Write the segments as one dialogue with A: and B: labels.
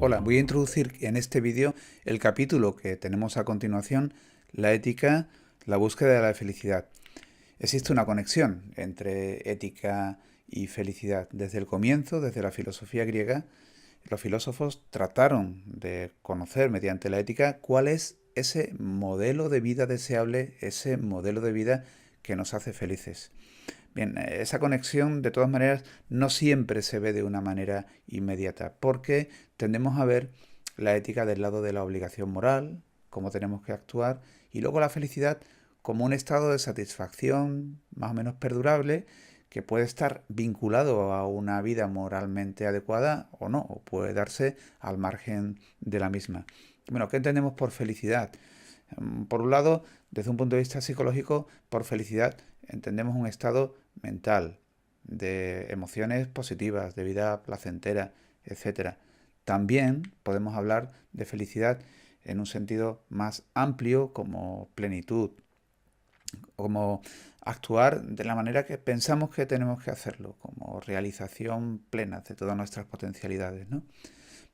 A: Hola, voy a introducir en este vídeo el capítulo que tenemos a continuación, la ética, la búsqueda de la felicidad. Existe una conexión entre ética y felicidad. Desde el comienzo, desde la filosofía griega, los filósofos trataron de conocer mediante la ética cuál es ese modelo de vida deseable, ese modelo de vida que nos hace felices. Bien, esa conexión de todas maneras no siempre se ve de una manera inmediata, porque tendemos a ver la ética del lado de la obligación moral, cómo tenemos que actuar, y luego la felicidad como un estado de satisfacción más o menos perdurable que puede estar vinculado a una vida moralmente adecuada o no, o puede darse al margen de la misma. Bueno, ¿qué entendemos por felicidad? Por un lado, desde un punto de vista psicológico, por felicidad entendemos un estado mental, de emociones positivas, de vida placentera, etcétera. También podemos hablar de felicidad en un sentido más amplio como plenitud, como actuar de la manera que pensamos que tenemos que hacerlo, como realización plena de todas nuestras potencialidades, ¿no?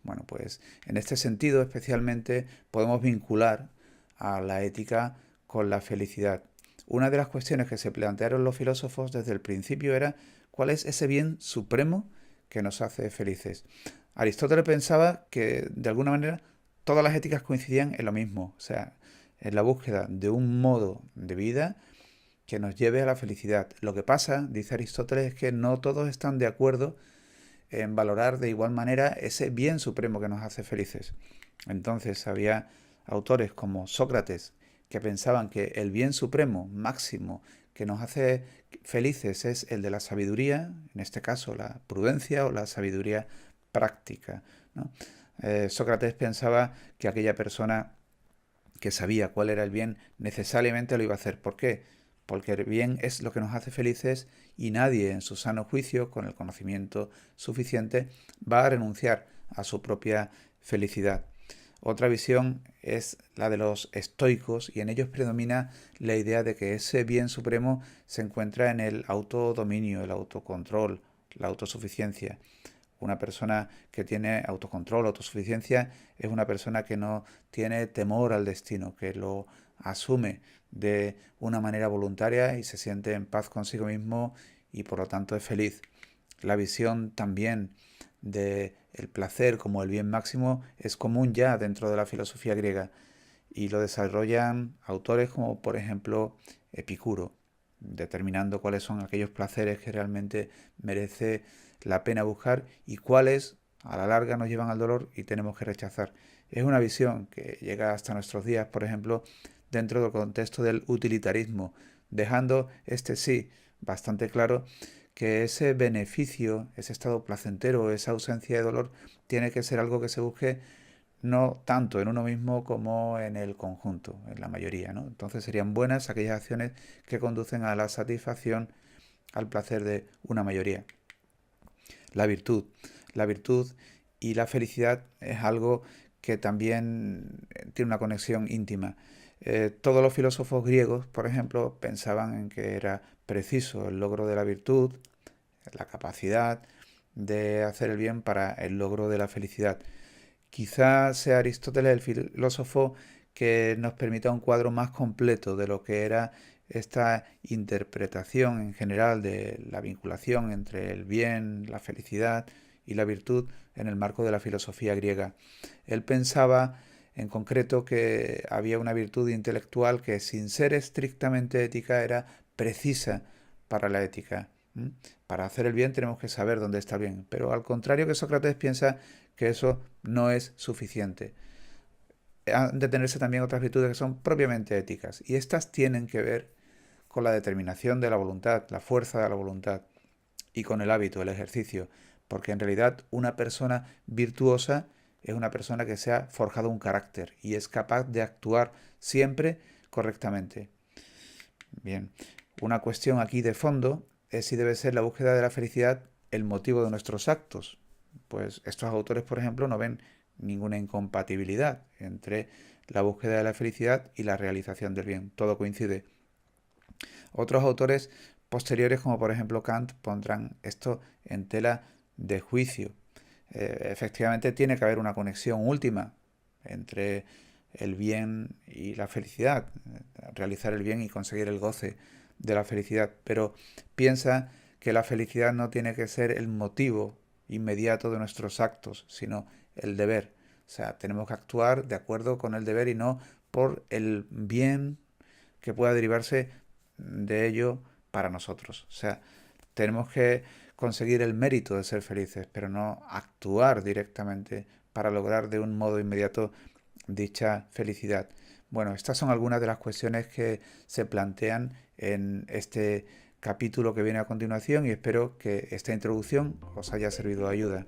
A: Bueno, pues en este sentido especialmente podemos vincular a la ética con la felicidad. Una de las cuestiones que se plantearon los filósofos desde el principio era cuál es ese bien supremo que nos hace felices. Aristóteles pensaba que de alguna manera todas las éticas coincidían en lo mismo, o sea, en la búsqueda de un modo de vida que nos lleve a la felicidad. Lo que pasa, dice Aristóteles, es que no todos están de acuerdo en valorar de igual manera ese bien supremo que nos hace felices. Entonces había autores como Sócrates que pensaban que el bien supremo, máximo, que nos hace felices es el de la sabiduría, en este caso la prudencia o la sabiduría práctica, ¿no? Sócrates pensaba que aquella persona que sabía cuál era el bien necesariamente lo iba a hacer. ¿Por qué? Porque el bien es lo que nos hace felices y nadie en su sano juicio, con el conocimiento suficiente, va a renunciar a su propia felicidad. Otra visión es la de los estoicos y en ellos predomina la idea de que ese bien supremo se encuentra en el autodominio, el autocontrol, la autosuficiencia. Una persona que tiene autocontrol, autosuficiencia, es una persona que no tiene temor al destino, que lo asume de una manera voluntaria y se siente en paz consigo mismo y por lo tanto es feliz. La visión también de el placer como el bien máximo es común ya dentro de la filosofía griega y lo desarrollan autores como por ejemplo Epicuro, determinando cuáles son aquellos placeres que realmente merece la pena buscar y cuáles a la larga nos llevan al dolor y tenemos que rechazar. Es una visión que llega hasta nuestros días, por ejemplo, dentro del contexto del utilitarismo, dejando este sí bastante claro que ese beneficio, ese estado placentero, esa ausencia de dolor, tiene que ser algo que se busque no tanto en uno mismo como en el conjunto, en la mayoría, ¿no? Entonces serían buenas aquellas acciones que conducen a la satisfacción, al placer de una mayoría. La virtud. La virtud y la felicidad es algo que también tiene una conexión íntima. Todos los filósofos griegos, por ejemplo, pensaban en que era preciso el logro de la virtud, la capacidad de hacer el bien para el logro de la felicidad. Quizás sea Aristóteles el filósofo que nos permita un cuadro más completo de lo que era esta interpretación en general de la vinculación entre el bien, la felicidad y la virtud en el marco de la filosofía griega. Él pensaba en concreto que había una virtud intelectual que sin ser estrictamente ética era precisa para la ética. ¿Mm? Para hacer el bien tenemos que saber dónde está el bien, pero al contrario que Sócrates piensa que eso no es suficiente. Han de tenerse también otras virtudes que son propiamente éticas y estas tienen que ver con la determinación de la voluntad, la fuerza de la voluntad y con el hábito, el ejercicio, porque en realidad una persona virtuosa es una persona que se ha forjado un carácter y es capaz de actuar siempre correctamente. Bien, una cuestión aquí de fondo es si debe ser la búsqueda de la felicidad el motivo de nuestros actos. Pues estos autores, por ejemplo, no ven ninguna incompatibilidad entre la búsqueda de la felicidad y la realización del bien. Todo coincide. Otros autores posteriores, como por ejemplo Kant, pondrán esto en tela de juicio. efectivamente tiene que haber una conexión última entre el bien y la felicidad, realizar el bien y conseguir el goce de la felicidad, pero piensa que la felicidad no tiene que ser el motivo inmediato de nuestros actos, sino el deber. O sea, tenemos que actuar de acuerdo con el deber y no por el bien que pueda derivarse de ello para nosotros. O sea, tenemos que conseguir el mérito de ser felices, pero no actuar directamente para lograr de un modo inmediato dicha felicidad. Bueno, estas son algunas de las cuestiones que se plantean en este capítulo que viene a continuación y espero que esta introducción os haya servido de ayuda.